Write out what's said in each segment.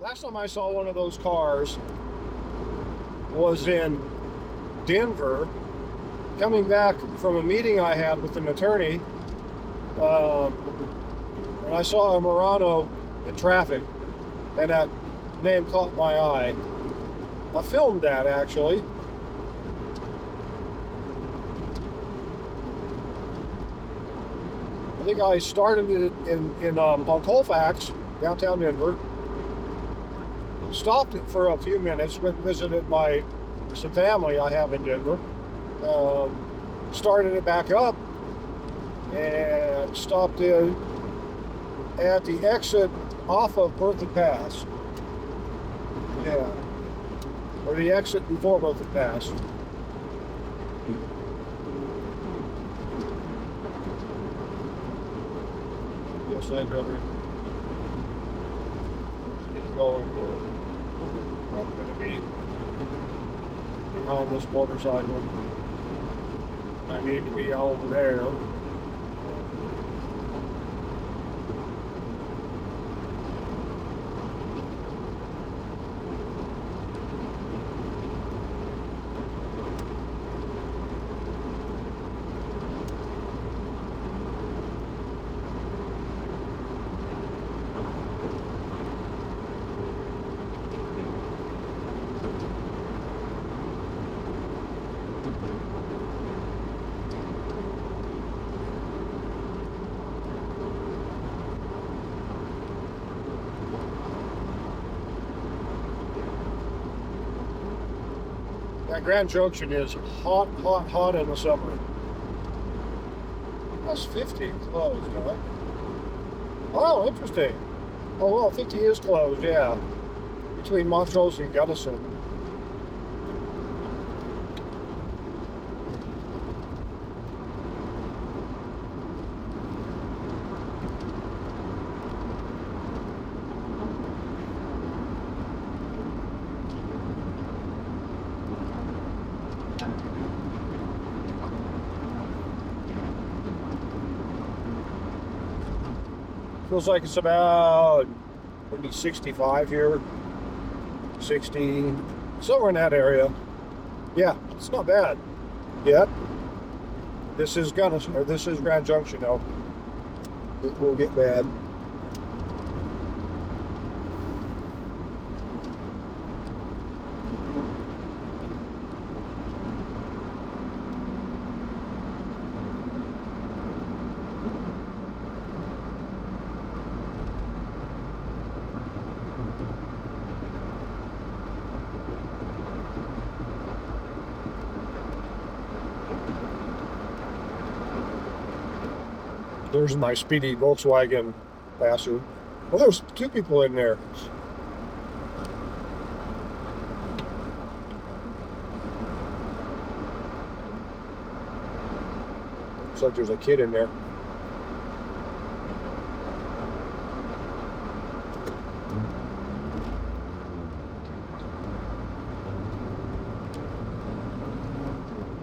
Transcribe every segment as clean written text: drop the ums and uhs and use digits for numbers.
Last time I saw one of those cars was in Denver, coming back from a meeting I had with an attorney, um, and I saw a Murano in traffic, and that name caught my eye. I filmed that actually. I think I started it on Colfax, downtown Denver. Stopped it for a few minutes, went and visited some family I have in Denver. Started it back up and stopped in at the exit off of Berthoud Pass. Yeah, or the exit before Berthoud Pass. Yes, I better get going. I'm going to be on this motorcycle. I need to be over there. That Grand Junction is hot, hot, hot in the summer. That's 50 closed, huh? Oh, interesting. Oh, well, 50 is closed, yeah. Between Montrose and Gunnison. Feels like it's about maybe 65 here, 60, somewhere in that area. Yeah, it's not bad yet. This is Grand Junction though. It will get bad. There's my speedy Volkswagen passer. Well, there's two people in there. Looks like there's a kid in there.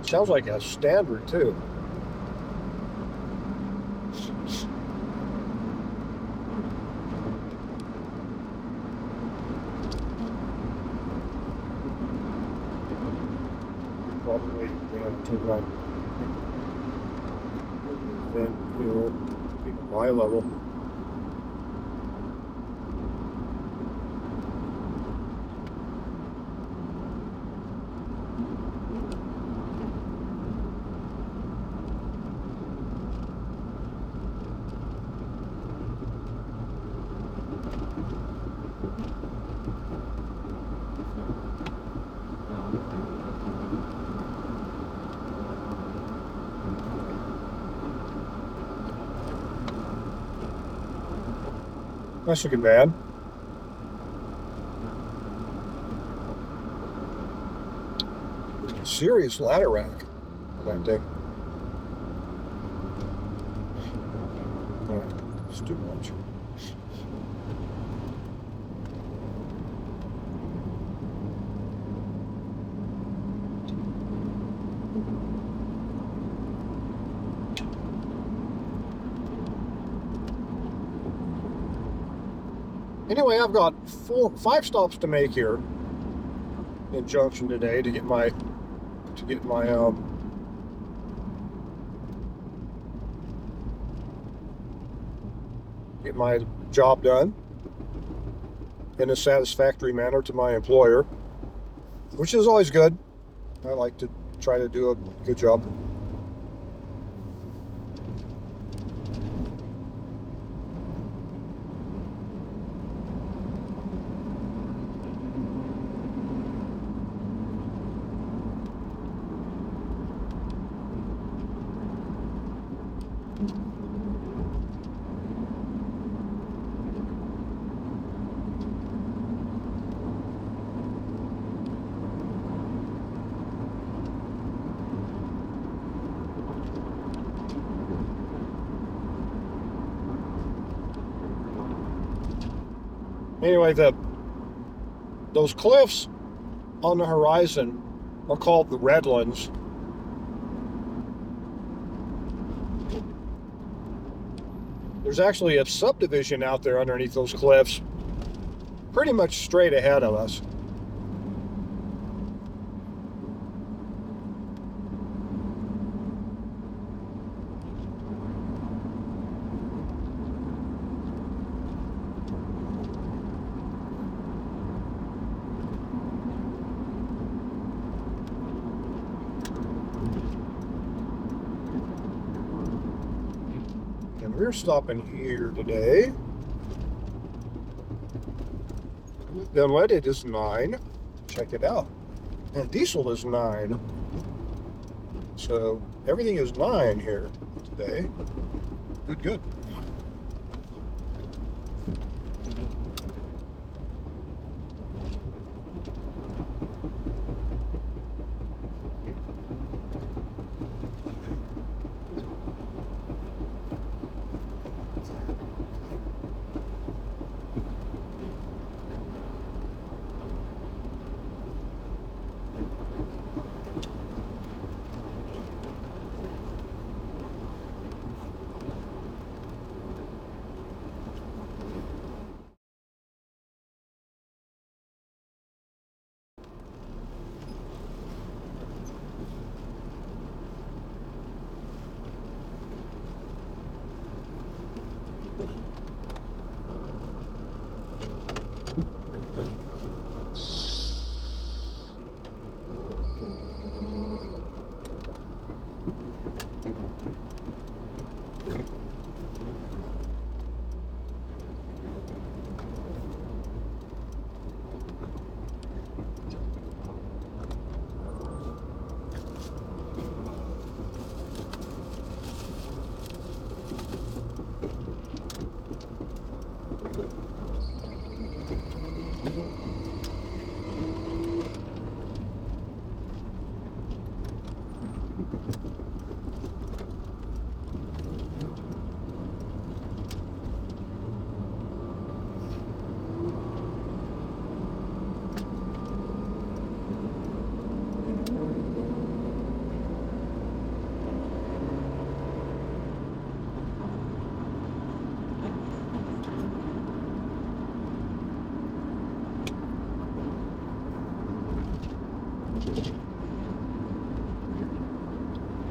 Sounds like a standard too. Probably to my then my level. Nice looking van. Serious ladder rack on that thing. It's too much. Anyway, I've got 5 stops to make here in Junction today to get my get my job done in a satisfactory manner to my employer, which is always good. I like to try to do a good job. Anyway, those cliffs on the horizon are called the Redlands. There's actually a subdivision out there underneath those cliffs, pretty much straight ahead of us. We're stopping here today. The unleaded is 9. Check it out. And diesel is 9. So everything is 9 here today. Good.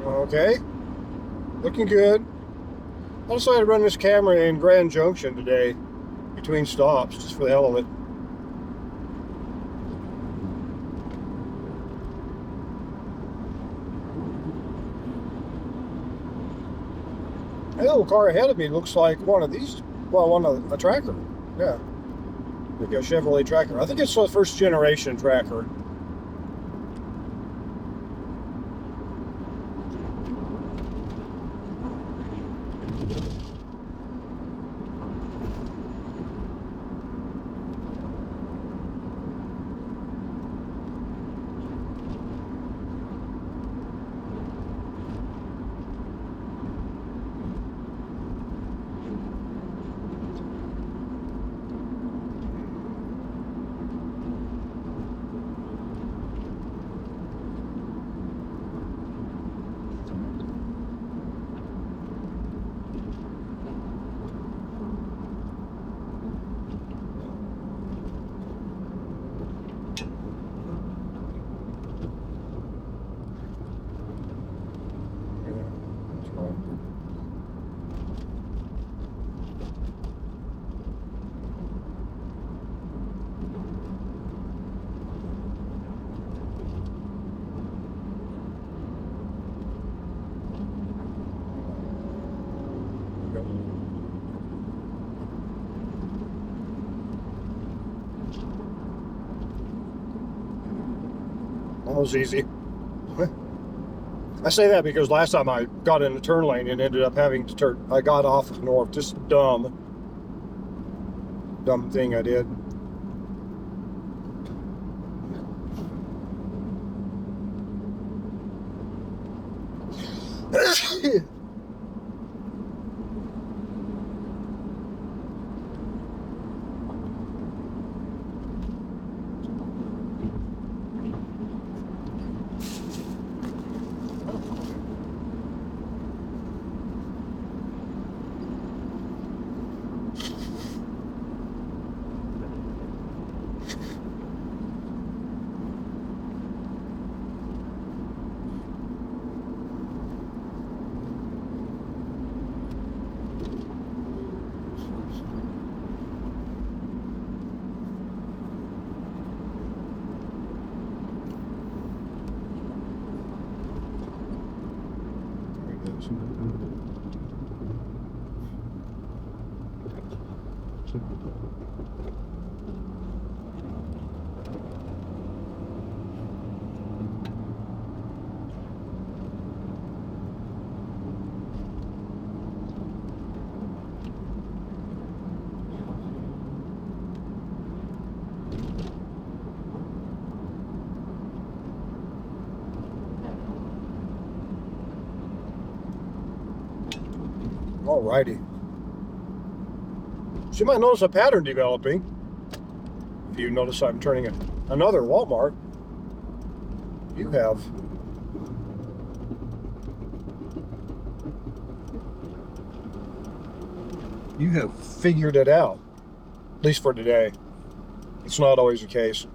Okay, looking good. I decided to run this camera in Grand Junction today, between stops, just for the hell of it. A little car ahead of me looks like one of these, well, a tracker. Yeah, maybe a Chevrolet tracker. I think it's a first generation tracker. was easy. I say that because last time I got in the turn lane and ended up having to turn. I got off north. Just dumb thing I did. Alrighty. So you might notice a pattern developing. If you notice I'm turning another Walmart, you have figured it out, at least for today. It's not always the case.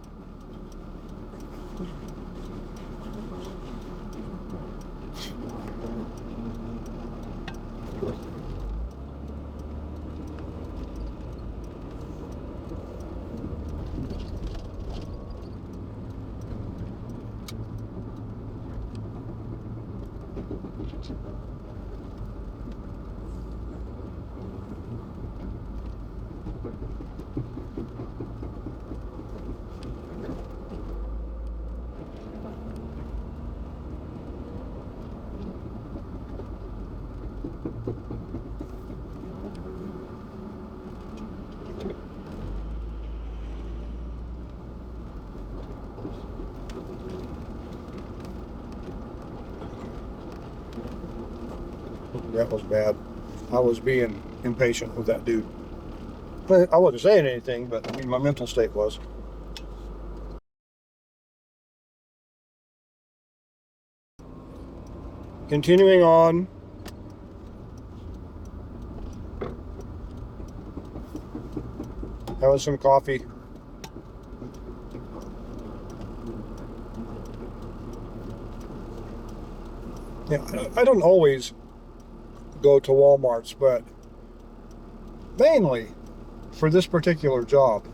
That was bad. I was being impatient with that dude. I wasn't saying anything, but I mean, my mental state was. Continuing on. Having some coffee. Yeah, I don't always go to Walmarts, but mainly for this particular job.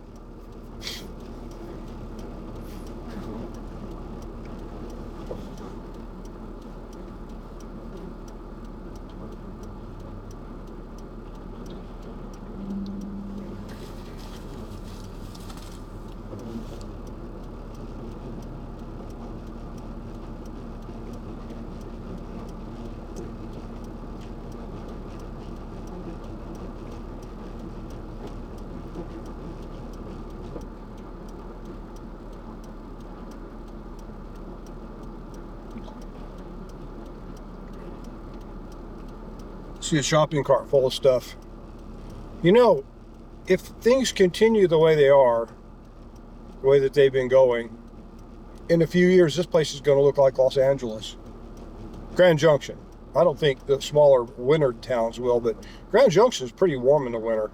See a shopping cart full of stuff. You know, if things continue the way they are, the way that they've been going, in a few years, this place is going to look like Los Angeles. Grand Junction. I don't think the smaller winter towns will, but Grand Junction is pretty warm in the winter.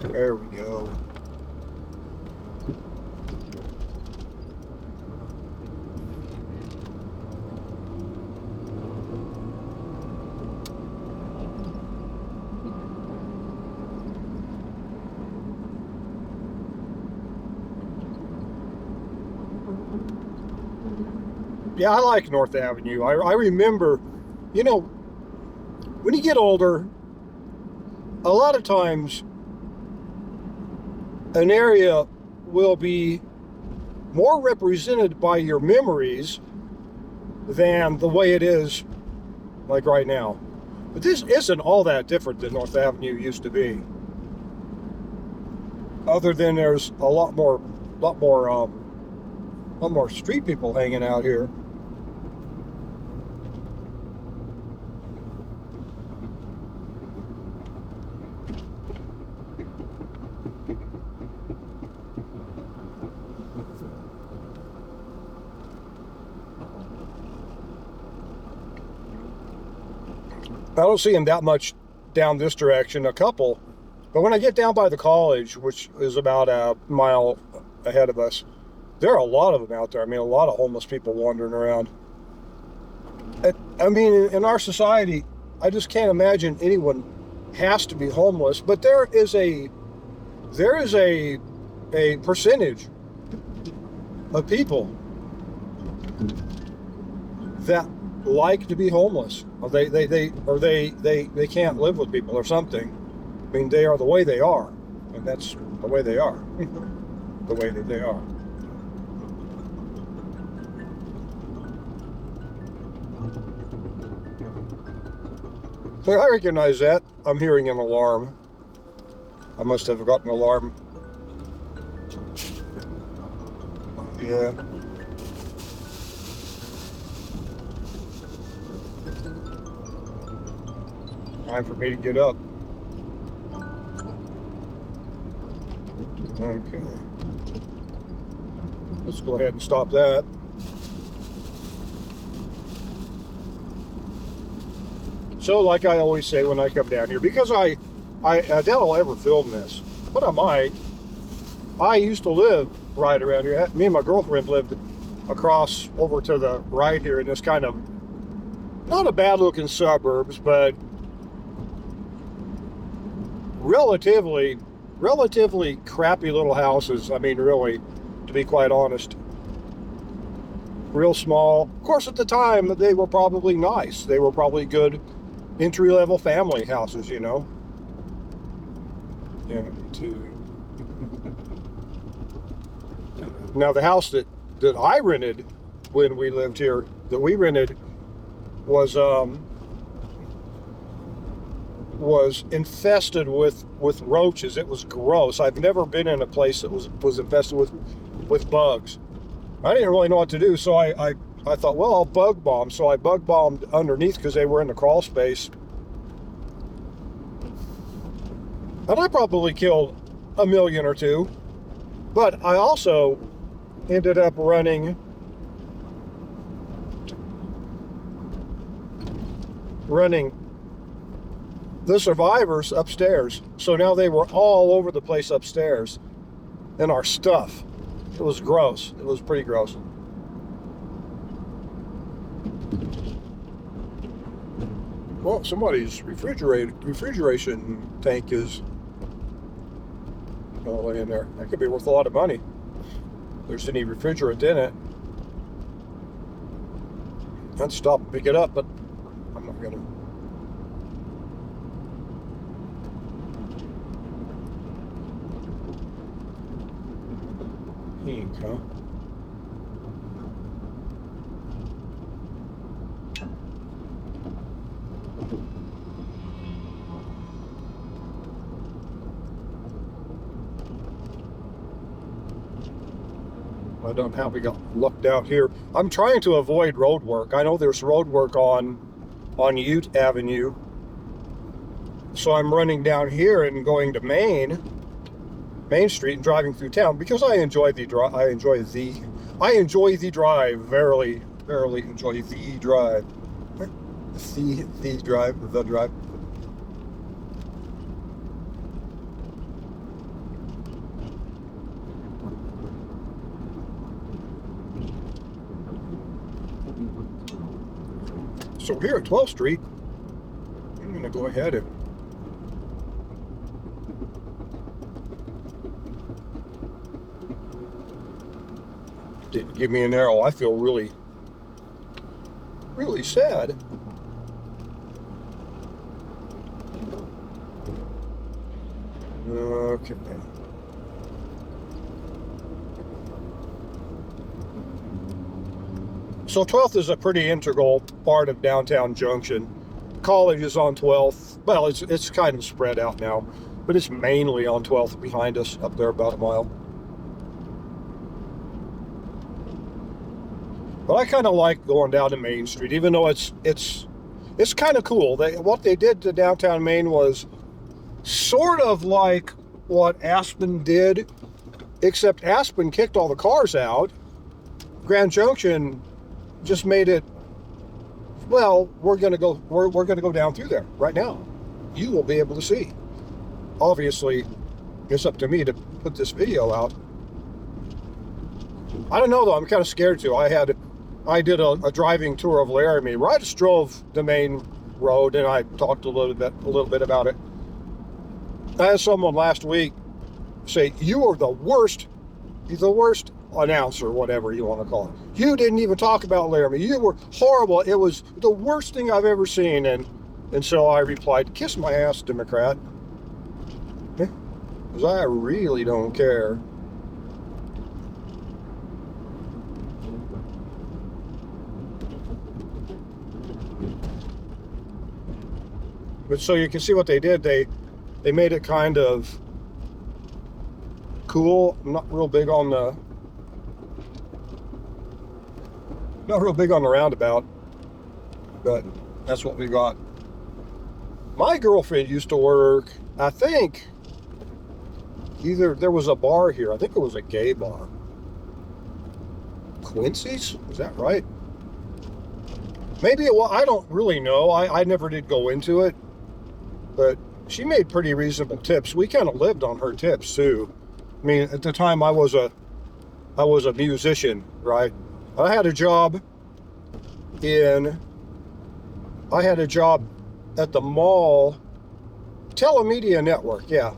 There we go. Yeah, I like North Avenue. I remember, you know, when you get older, a lot of times an area will be more represented by your memories than the way it is like right now. But this isn't all that different than North Avenue used to be. Other than there's a lot more street people hanging out here. I don't see them that much down this direction, a couple. But when I get down by the college, which is about a mile ahead of us, there are a lot of them out there. I mean, a lot of homeless people wandering around. I mean, in our society, I just can't imagine anyone has to be homeless. But there is a percentage of people that like to be homeless, or they can't live with people or something. I mean, they are the way they are, and that's the way they are, the way that they are. So I recognize that. I'm hearing an alarm. I must have gotten an alarm. Yeah. Time for me to get up. Okay. Let's go ahead and stop that. So, like I always say when I come down here, because I doubt I'll ever film this, but I might. I used to live right around here. Me and my girlfriend lived across over to the right here in this kind of, not a bad looking suburbs, but relatively crappy little houses. I mean, really, to be quite honest. Real small. Of course, at the time, they were probably nice. They were probably good entry-level family houses, you know. Yeah, now, the house that I rented when we lived here, was infested with roaches. It was gross. I've never been in a place that was infested with bugs. I didn't really know what to do, so I thought, well, I'll bug bomb. So I bug bombed underneath because they were in the crawl space. And I probably killed a million or two. But I also ended up running the survivors upstairs. So now they were all over the place upstairs in our stuff. It was gross. It was pretty gross. Well, somebody's refrigeration tank is all in there. That could be worth a lot of money. If there's any refrigerant in it. I'd stop and pick it up, but I'm not gonna. Ink, huh? I don't know how we got lucked out here. I'm trying to avoid road work. I know there's road work on Ute Avenue. So I'm running down here and going to Main Street and driving through town because I enjoy the drive. I enjoy the drive. Verily enjoy the drive. The drive. So here at 12th Street, I'm going to go ahead and didn't give me an arrow. I feel really really sad. Okay. So 12th is a pretty integral part of downtown Junction. College is on 12th. Well, it's kind of spread out now, but it's mainly on 12th behind us up there about a mile. But I kind of like going down to Main Street, even though it's kind of cool. What they did to downtown Main was sort of like what Aspen did, except Aspen kicked all the cars out. Grand Junction just made it, well, we're gonna go down through there right now. You will be able to see. Obviously, it's up to me to put this video out. I don't know though, I'm kind of scared to. I did a driving tour of Laramie where I just drove the main road and I talked a little bit about it. I had someone last week say, you are the worst announcer, whatever you want to call it. You didn't even talk about Laramie. You were horrible. It was the worst thing I've ever seen. And so I replied, kiss my ass, Democrat. Because I really don't care. But so you can see what they did. They made it kind of cool. I'm not real big on the roundabout, but that's what we got. My girlfriend used to work, I think, either there was a bar here. I think it was a gay bar. Quincy's? Is that right? Maybe it was. I don't really know. I never did go into it, but she made pretty reasonable tips. We kind of lived on her tips too. I mean, at the time I was a musician, right? I had a job at the mall, Telemedia Network, yeah.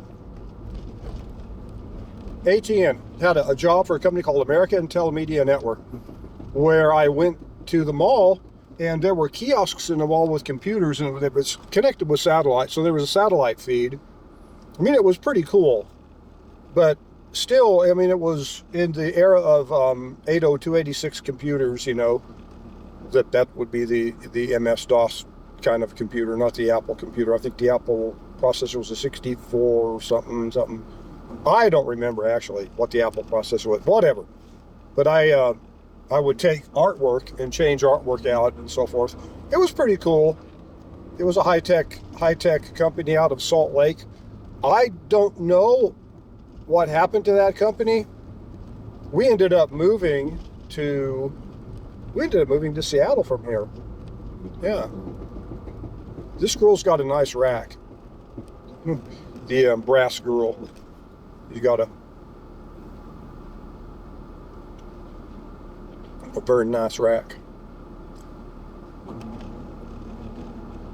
ATN had a job for a company called American Telemedia Network, where I went to the mall and there were kiosks in the mall with computers, and it was connected with satellite, so there was a satellite feed. I mean, it was pretty cool, but still, I mean, it was in the era of 80286 computers, you know, that would be the MS-DOS kind of computer, not the Apple computer. I think the Apple processor was a 64 or something. I don't remember actually what the Apple processor was, whatever. But I would take artwork and change artwork out and so forth. It was pretty cool. It was a high-tech company out of Salt Lake. I don't know what happened to that company. We ended up moving to Seattle from here. Yeah. This girl's got a nice rack. The brass girl. You got a very nice rack.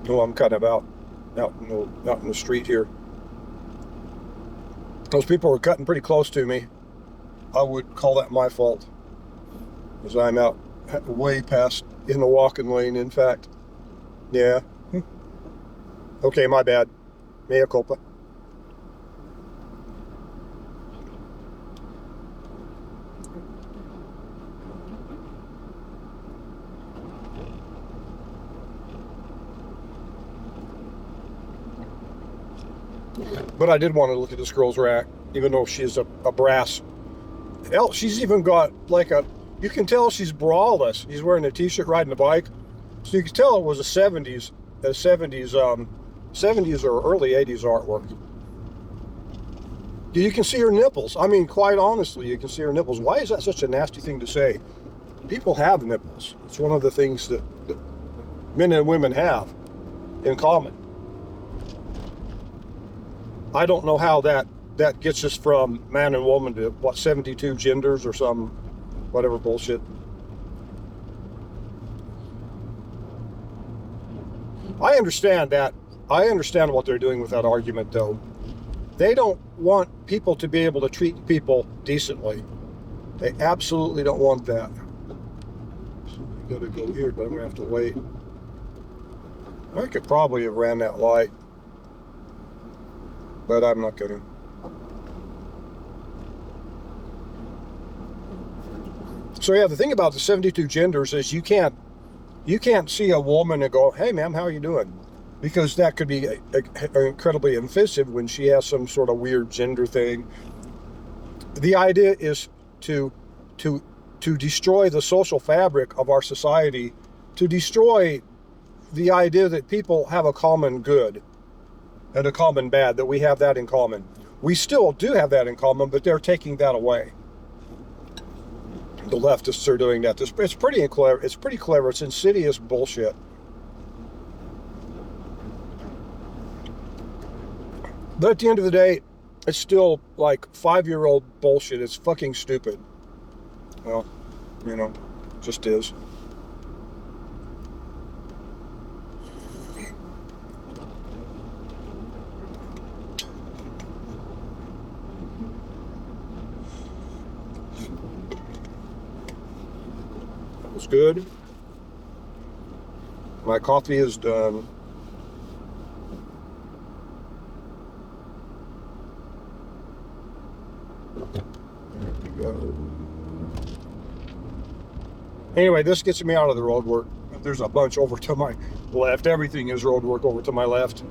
Oh, I'm kind of out in the street here. Those people were cutting pretty close to me. I would call that my fault, because I'm out way past in the walking lane, in fact. Yeah. Okay, my bad. Mea culpa. But I did want to look at this girl's rack, even though she's a brass. Hell, she's even got like you can tell she's braless. She's wearing a t-shirt, riding a bike. So you can tell it was a 70s or early 80s artwork. You can see her nipples. I mean, quite honestly, you can see her nipples. Why is that such a nasty thing to say? People have nipples. It's one of the things that men and women have in common. I don't know how that gets us from man and woman to, what, 72 genders or some whatever bullshit. I understand that. I understand what they're doing with that argument, though. They don't want people to be able to treat people decently. They absolutely don't want that. gotta go here, but I'm gonna have to wait. I could probably have ran that light, but I'm not gonna. So yeah, the thing about the 72 genders is you can't see a woman and go, "Hey, ma'am, how are you doing?" Because that could be incredibly offensive when she has some sort of weird gender thing. The idea is to destroy the social fabric of our society, to destroy the idea that people have a common good and a common bad, that we have that in common. We still do have that in common, but they're taking that away. The leftists are doing that. It's pretty clever. It's pretty clever. It's insidious bullshit. But at the end of the day, it's still like 5-year-old bullshit. It's fucking stupid. Well, you know, just is. That was good. My coffee is done. Anyway, this gets me out of the road work. There's a bunch over to my left. Everything is road work over to my left.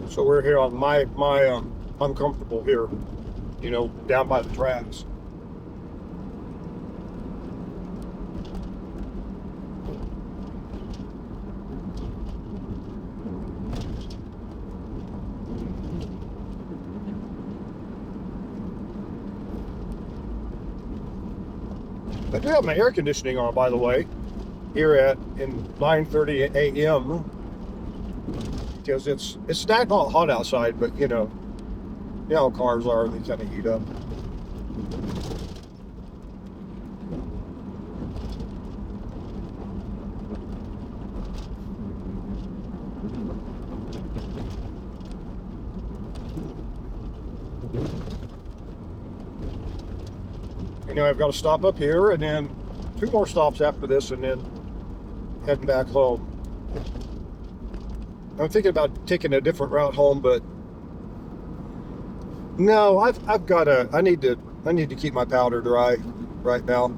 So we're here on my I'm comfortable here, you know, down by the tracks. I do have my air conditioning on, by the way, here at 9:30 a.m. because it's not hot outside, but you know how cars are, they kind of heat up. You know, I've got to stop up here and then 2 more stops after this and then heading back home. I'm thinking about taking a different route home, but no, I need to keep my powder dry right now.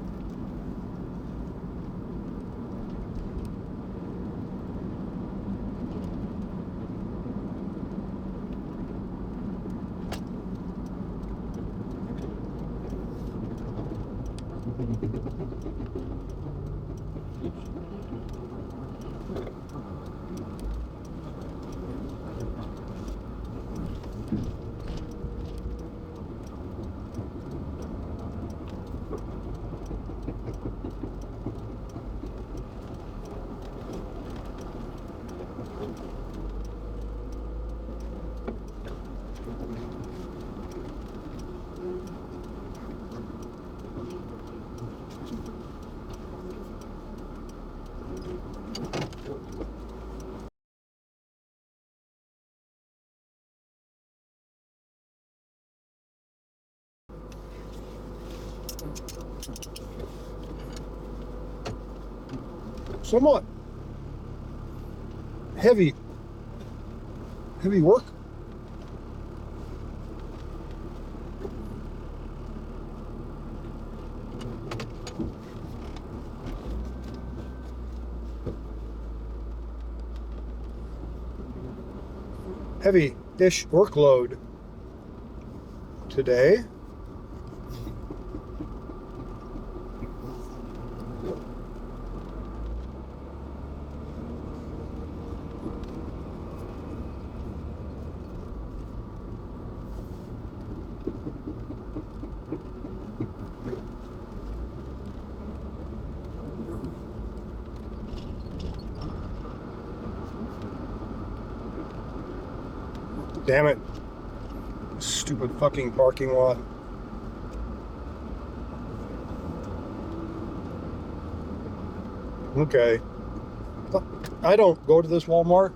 Somewhat heavy work. Heavy-ish workload today. Damn it. Stupid fucking parking lot. Okay. I don't go to this Walmart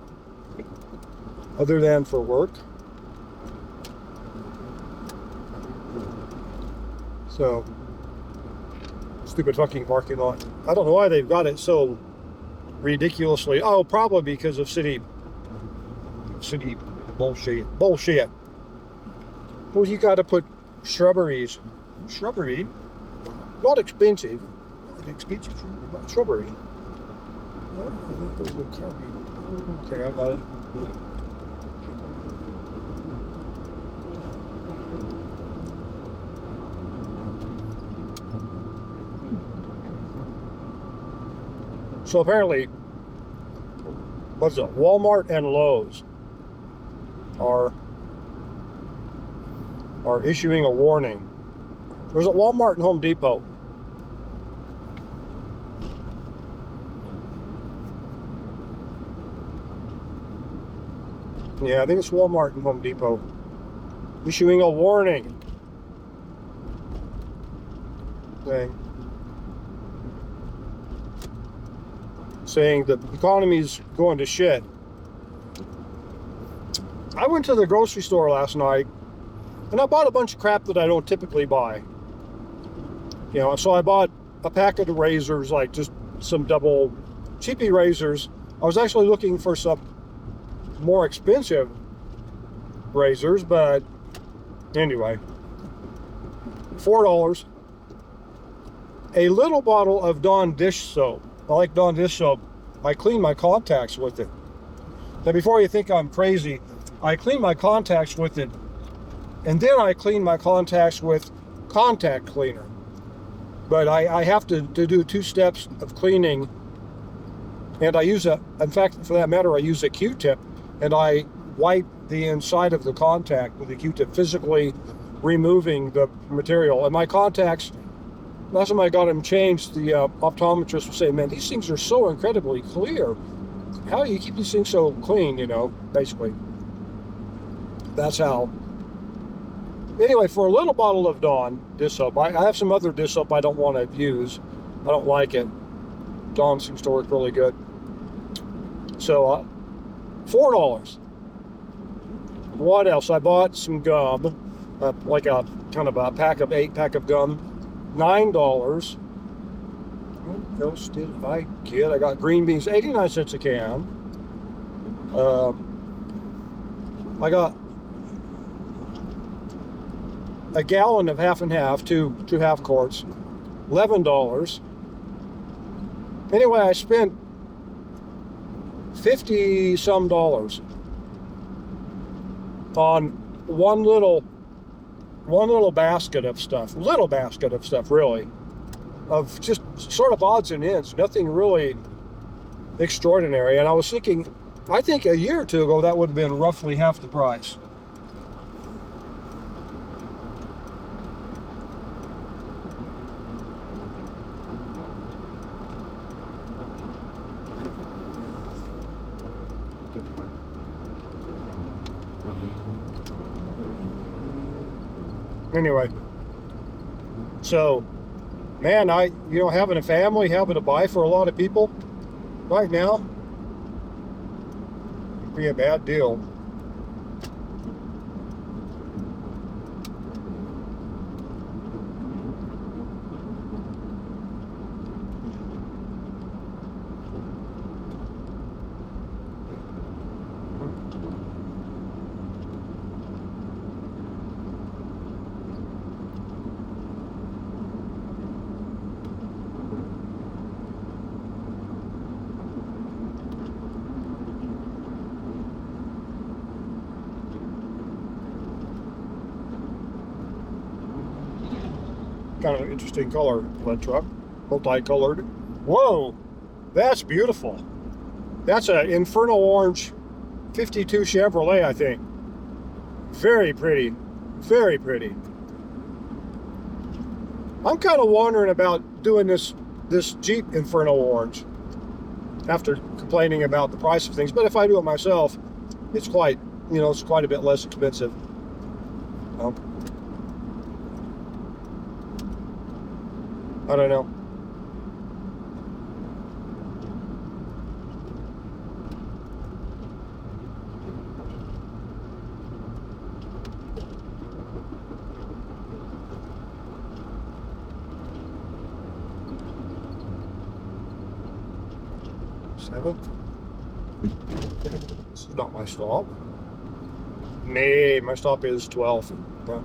other than for work. So, stupid fucking parking lot. I don't know why they've got it so ridiculously. Oh, probably because of city bullshit. Well, you got to put shrubbery. Not expensive. Shrubbery. Okay, I got it. So apparently, what's it? Walmart and Lowe's are issuing a warning. There's a Walmart and Home Depot. Yeah, I think it's Walmart and Home Depot issuing a warning saying the economy's going to shit. I went to the grocery store last night and I bought a bunch of crap that I don't typically buy. You know, so I bought a packet of razors, like just some double cheapy razors. I was actually looking for some more expensive razors, but anyway, $4. A little bottle of Dawn dish soap. I like Dawn dish soap. I clean my contacts with it. Now, before you think I'm crazy, I clean my contacts with it, and then I clean my contacts with contact cleaner. But I have to do 2 steps of cleaning, and I use in fact, for that matter, I use a Q-tip, and I wipe the inside of the contact with a Q-tip, physically removing the material. And my contacts, last time I got them changed, the optometrist was saying, man, these things are so incredibly clear. How do you keep these things so clean, you know, basically. That's how. Anyway, for a little bottle of Dawn dish soap, I have some other dish soap I don't want to use. I don't like it. Dawn seems to work really good. So, $4. What else? I bought some gum, like a kind of a 8-pack of gum. $9. What else did I get? I got green beans, 89 cents a can. I got a gallon of half and half, two half quarts, $11. Anyway, I spent $50 some on one little basket of stuff, really, of just sort of odds and ends, nothing really extraordinary. And I was thinking, I think a year or two ago that would have been roughly half the price. Anyway, so, man, having a family, having to buy for a lot of people right now would be a bad deal. Kind of interesting color, that truck, multicolored. Whoa, that's beautiful. That's an Inferno Orange 52 Chevrolet, I think. Very pretty, very pretty. I'm kind of wondering about doing this Jeep Inferno Orange after complaining about the price of things, but if I do it myself, it's quite it's quite a bit less expensive. I don't know. This is not my stop. Nay, my stop is 12. Yeah.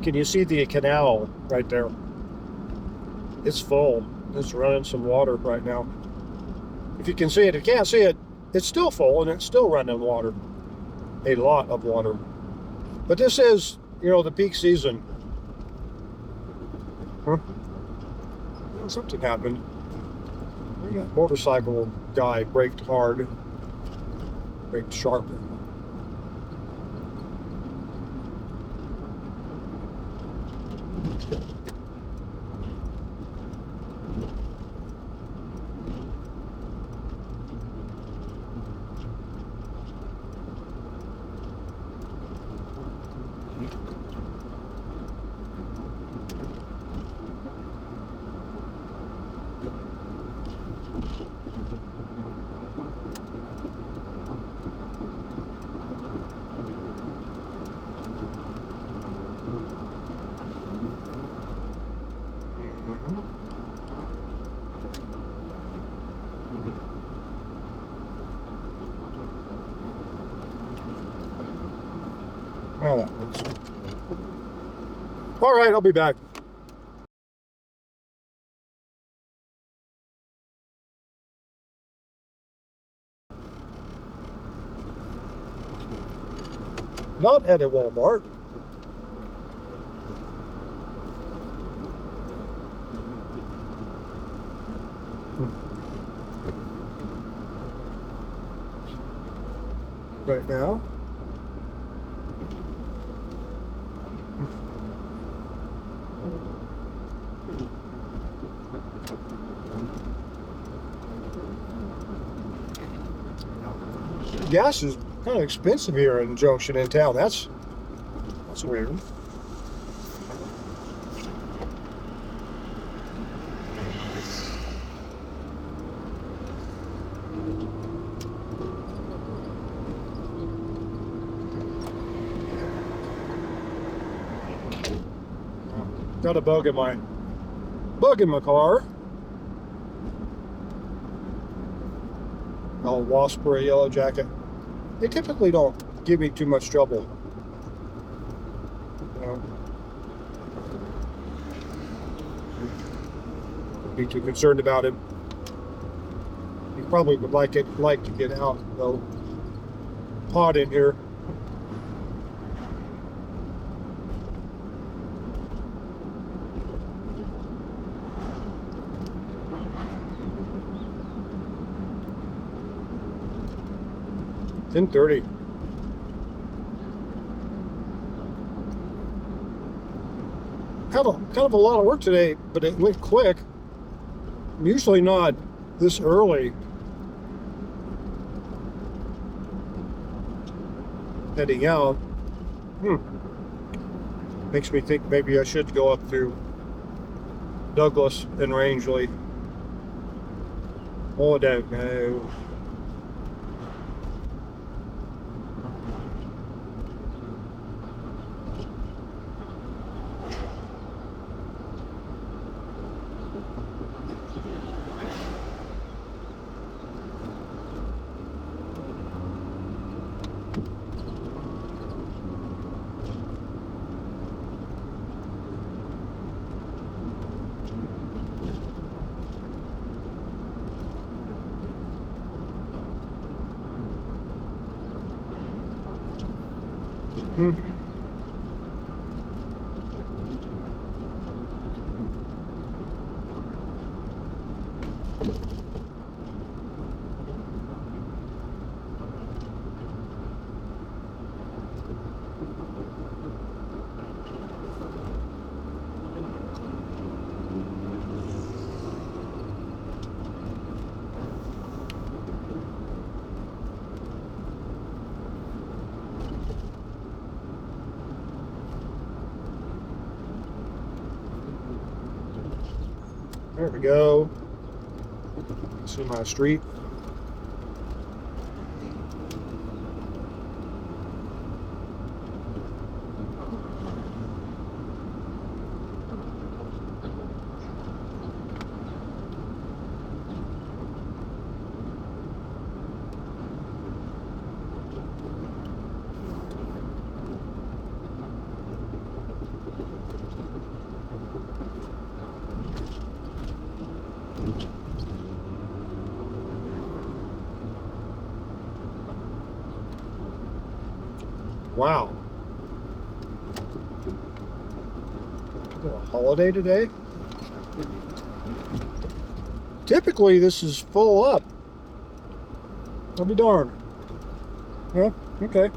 Can you see the canal right there? It's full. It's running some water right now. If you can see it, if you can't see it, it's still full and it's still running water. A lot of water. But this is, the peak season. Huh? Well, something happened. That motorcycle guy braked hard. Braked sharp. Well, that works. All right, I'll be back. Not at a Walmart. Right now. Gas is kind of expensive here in Junction in town. That's weird. Got a bug in my car. Oh, wasp or a yellow jacket. They typically don't give me too much trouble. Don't be too concerned about him. He probably would like to get out though. Hot in here. $10:30. Kind of a lot of work today, but it went quick. I'm usually not this early heading out. Makes me think maybe I should go up through Douglas and Rangeley. Oh, I don't know. There we go. See my street. Wow. Is it a holiday today? Typically this is full up. I'll be darned. Yeah, okay.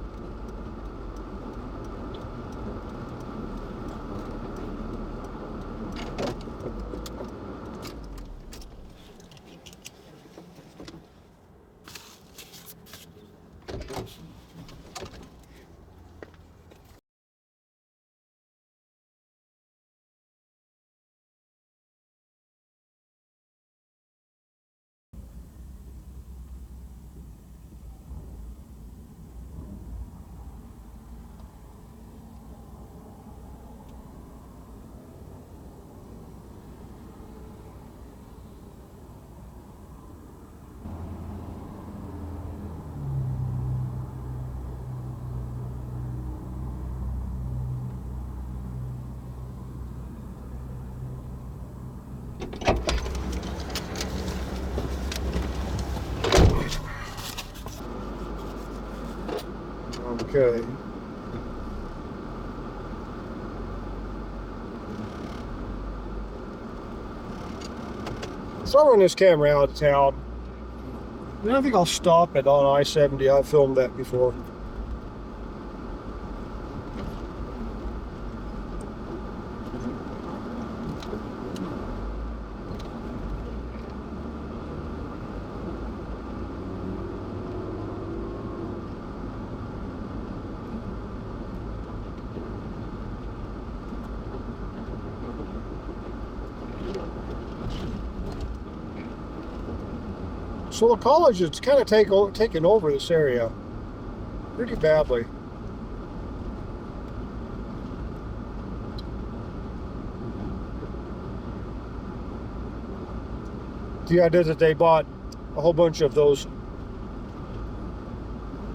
Okay. So I run this camera out of town. And I think I'll stop it on I-70. I've filmed that before. So the college is kind of taken over this area pretty badly. The idea that they bought a whole bunch of those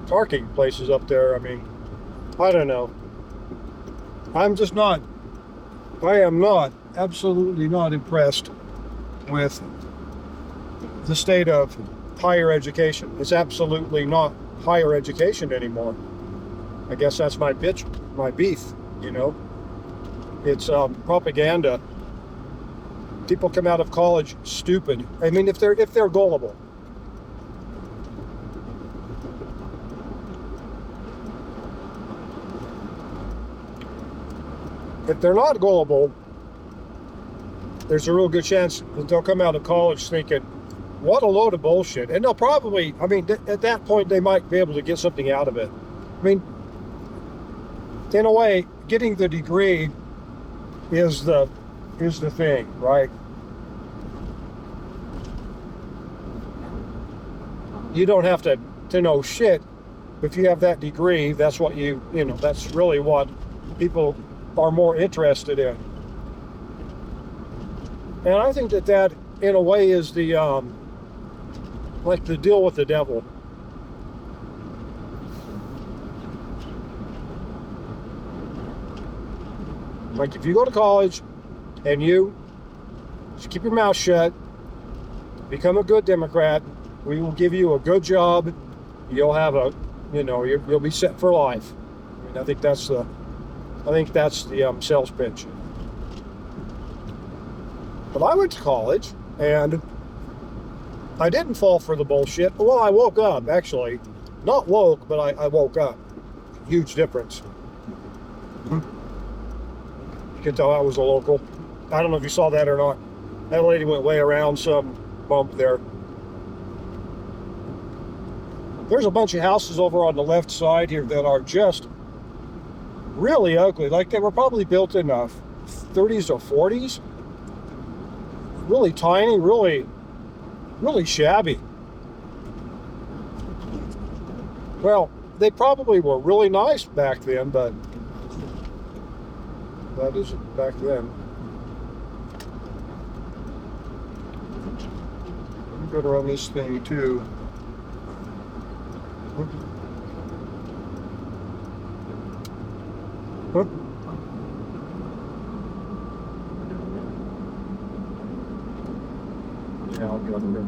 parking places up there, I mean, I don't know. I am not, absolutely not impressed with the state of higher education. It's absolutely not higher education anymore. I guess that's my beef, you know. It's propaganda. People come out of college stupid. I mean, if they're gullible. If they're not gullible, there's a real good chance that they'll come out of college thinking, what a load of bullshit. And they'll probably, I mean, at that point, they might be able to get something out of it. I mean, in a way, getting the degree is the thing, right? You don't have to know shit. If you have that degree, that's what you know, that's really what people are more interested in. And I think that in a way is the like the deal with the devil. Like if you go to college and you just keep your mouth shut, become a good Democrat, we will give you a good job, you'll have a, you know, you'll be set for life. I mean, I think that's the sales pitch. But I went to college, and I didn't fall for the bullshit. Well, I woke up, actually. Not woke, but I woke up. Huge difference. You can tell I was a local. I don't know if you saw that or not. That lady went way around some bump there. There's a bunch of houses over on the left side here that are just really ugly. Like they were probably built in the 30s or 40s. Really tiny, really shabby. Well, they probably were really nice back then, but that isn't back then. I'm good around this thing too. Huh? Yeah, I'll get under it.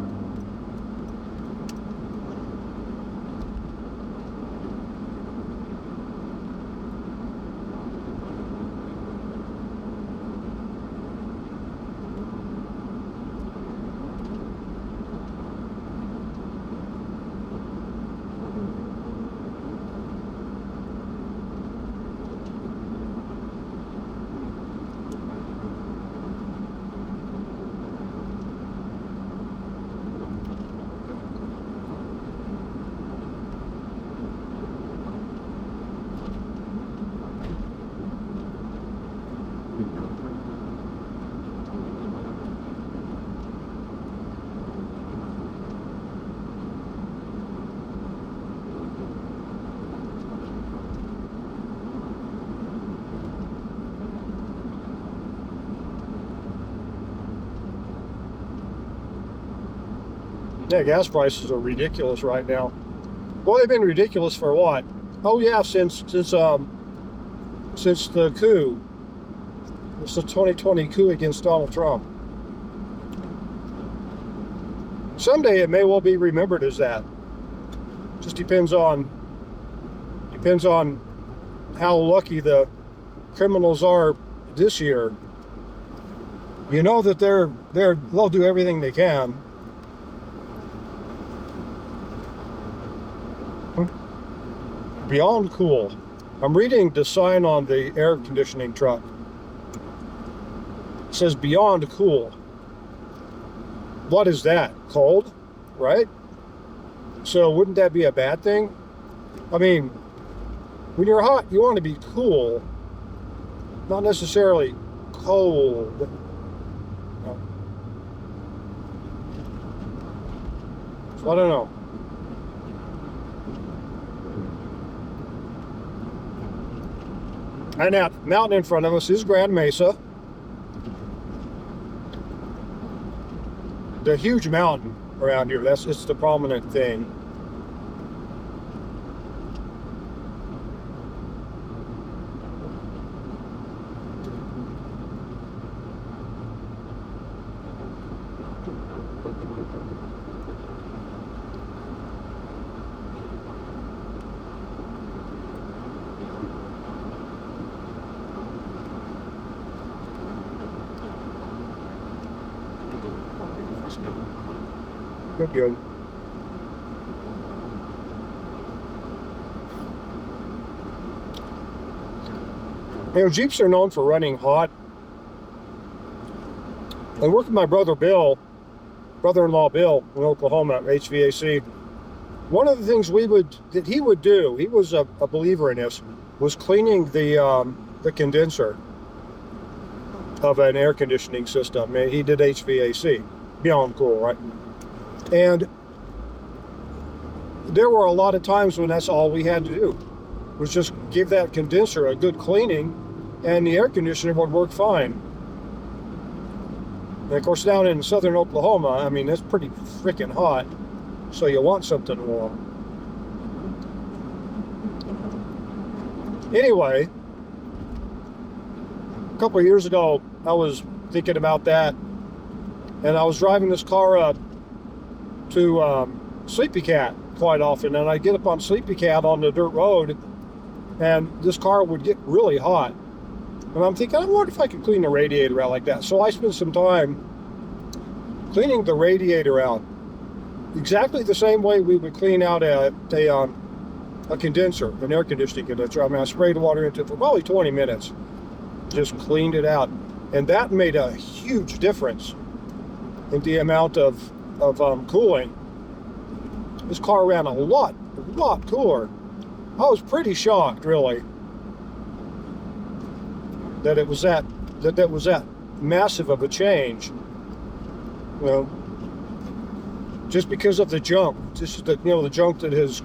Yeah, gas prices are ridiculous right now. Well, they've been ridiculous for what? Oh yeah, since the coup. It's the 2020 coup against Donald Trump. Someday it may well be remembered as that. Just depends on how lucky the criminals are this year. You know that they'll do everything they can. Beyond cool. I'm reading the sign on the air conditioning truck. It says beyond cool. What is that? Cold, right? So wouldn't that be a bad thing? I mean, when you're hot, you want to be cool, not necessarily cold. No. So I don't know. And that mountain in front of us is Grand Mesa. The huge mountain around here. It's the prominent thing. Good. You know, Jeeps are known for running hot. I worked with my brother-in-law Bill in Oklahoma at HVAC. One of the things that he would do, he was a believer in this, was cleaning the condenser of an air conditioning system. He did HVAC. Beyond cool, right? And there were a lot of times when that's all we had to do, was just give that condenser a good cleaning and the air conditioner would work fine. And of course down in southern Oklahoma, I mean, it's pretty freaking hot, so you want something warm. Anyway, a couple of years ago, I was thinking about that, and I was driving this car up to Sleepy Cat quite often, and I'd get up on Sleepy Cat on the dirt road, and this car would get really hot. And I'm thinking, I wonder if I could clean the radiator out like that. So I spent some time cleaning the radiator out. exactly the same way we would clean out a condenser, an air conditioning condenser. I mean, I sprayed water into it for probably 20 minutes, just cleaned it out. And that made a huge difference in the amount of cooling. This car ran a lot cooler. I was pretty shocked, really, that it was that massive of a change. You know, just because of the junk, just the the junk that has.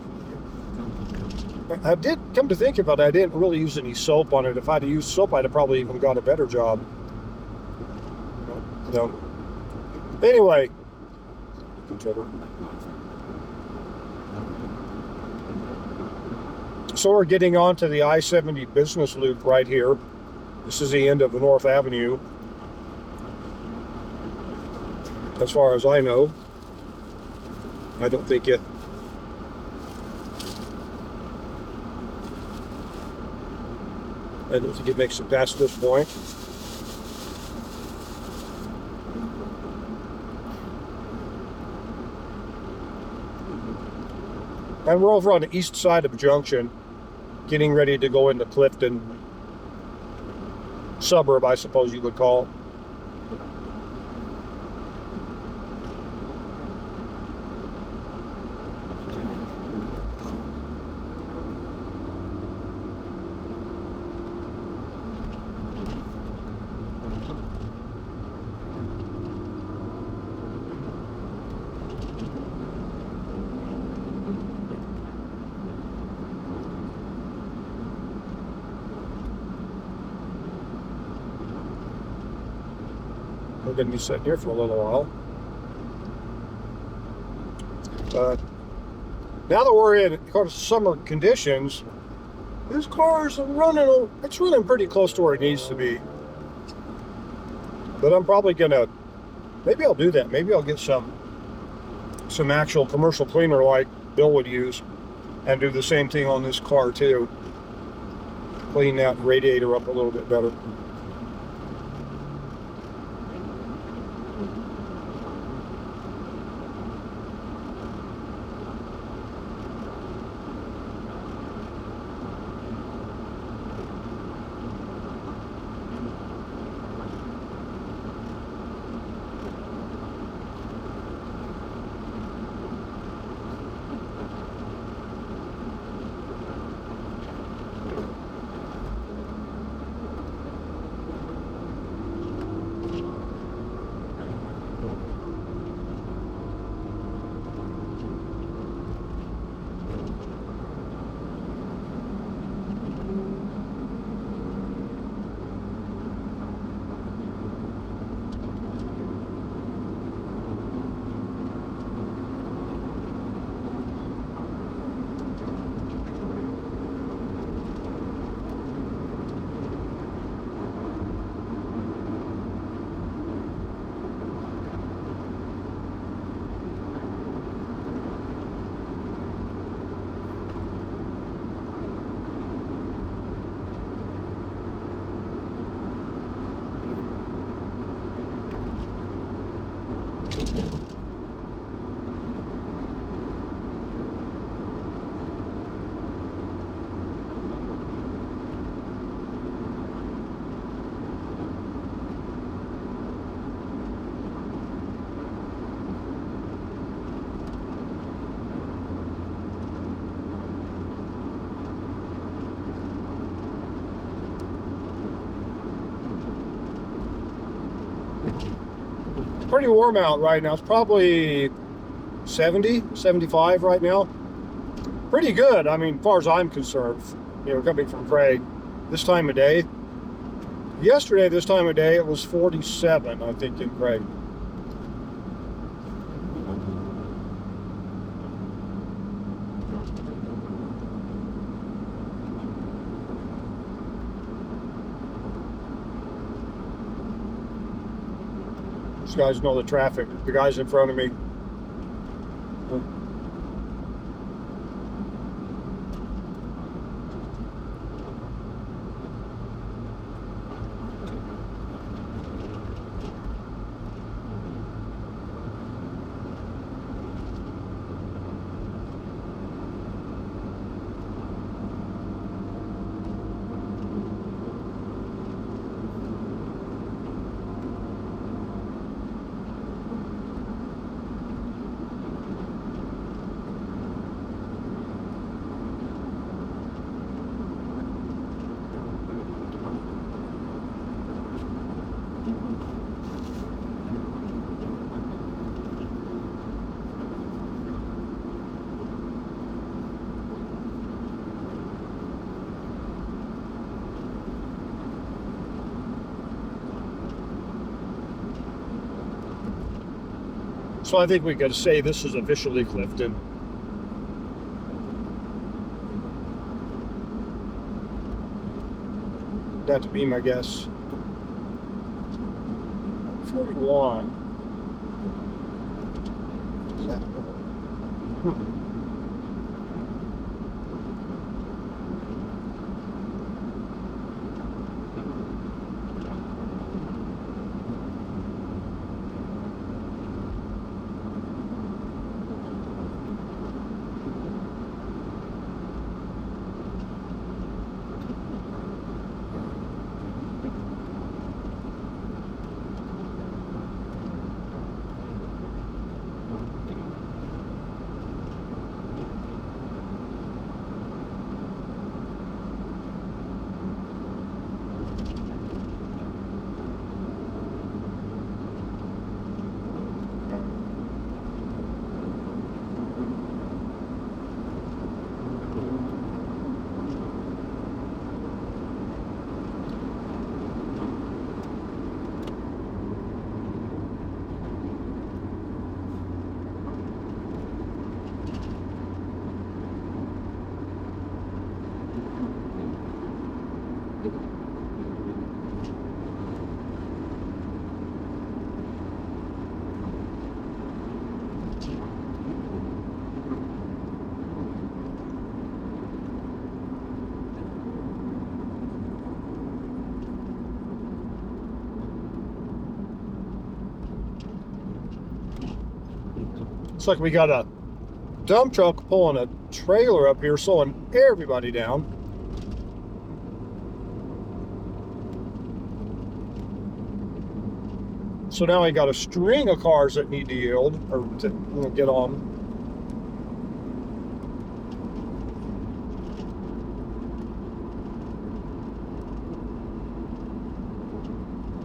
I did come to think about it. I didn't really use any soap on it. If I'd used soap, I'd have probably even got a better job. Anyway, so we're getting on to the I-70 business loop right here. This is the end of the North Avenue, as far as I know. I don't think it. I don't think it makes it past this point. And we're over on the east side of Junction, getting ready to go into Clifton suburb, I suppose you would call it. We're going to be sitting here for a little while. But now that we're in, of course, summer conditions, this car's running, it's running pretty close to where it needs to be. But I'm probably going to, maybe I'll do that. Maybe I'll get some actual commercial cleaner like Bill would use and do the same thing on this car too. Clean that radiator up a little bit better. Pretty warm out right now. It's probably 70, 75 right now. Pretty good. I mean, as far as I'm concerned, coming from Craig, this time of day. Yesterday, this time of day, it was 47, I think, in Craig. These guys know the traffic. The guys in front of me. So I think we could say this is officially Clifton. That to be my guess. 41. Looks like we got a dump truck pulling a trailer up here, slowing everybody down. So now I got a string of cars that need to yield or to get on.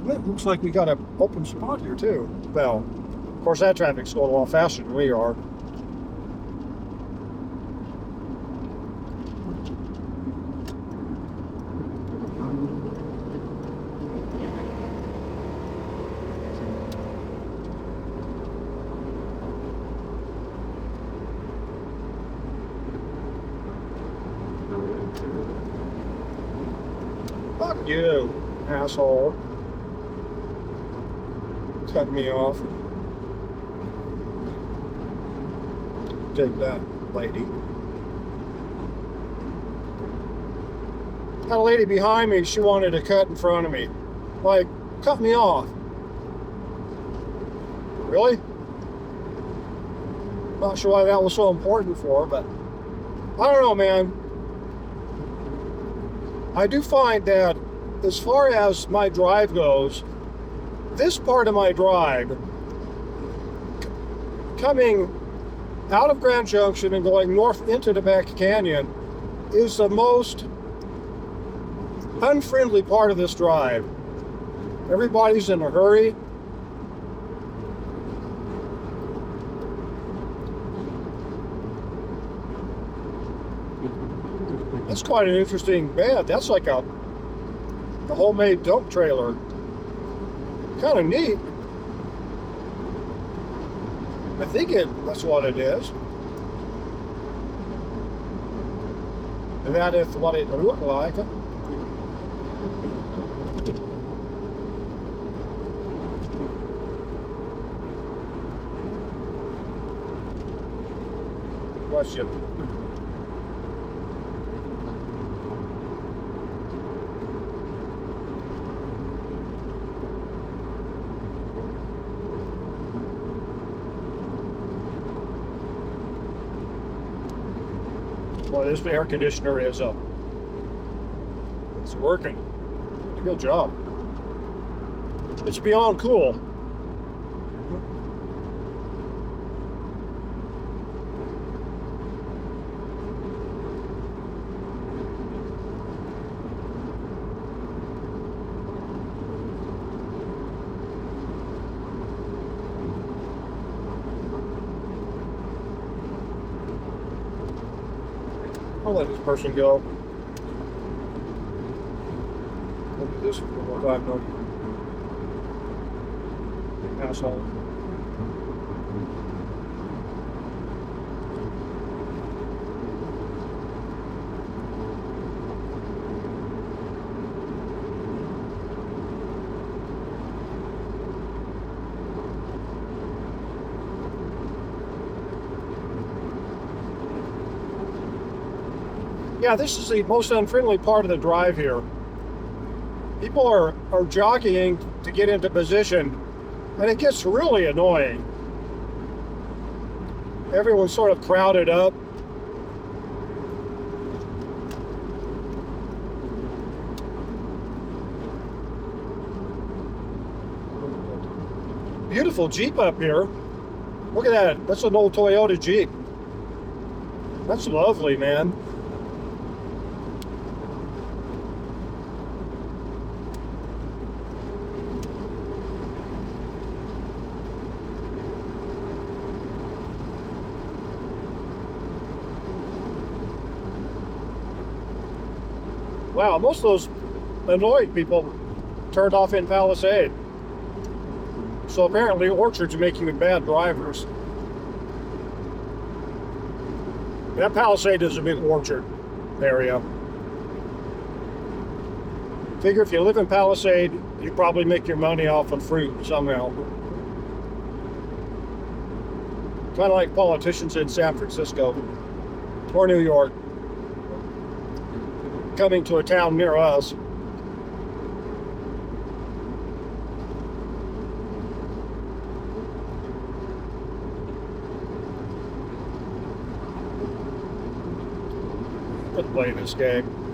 It looks like we got an open spot here too. Well, of course that traffic's going a lot faster than we are. Fuck you, asshole. Cut me off. Take that, lady. Got a lady behind me, she wanted to cut in front of me. Like, cut me off. Really? Not sure why that was so important for her, but I don't know, man. I do find that as far as my drive goes, this part of my drive, coming out of Grand Junction and going north into the back canyon, is the most unfriendly part of this drive. Everybody's in a hurry. That's quite an interesting bed. That's like a homemade dump trailer. Kind of neat. I think that's what it is. And that is what it looked like. Question. Well, this air conditioner is it's working. Good job. It's beyond cool. I'll let this person go. Look at this one more time, no. Asshole. Yeah, this is the most unfriendly part of the drive here. People are jockeying to get into position, and it gets really annoying. Everyone's sort of crowded up. Beautiful Jeep up here. Look at that. That's an old Toyota Jeep. That's lovely, man. Wow, most of those annoyed people turned off in Palisade. So apparently Orchard's making them bad drivers. That Palisade is a big orchard area. Figure if you live in Palisade, you probably make your money off of fruit somehow. Kind of like politicians in San Francisco or New York coming to a town near us. Let's play this game.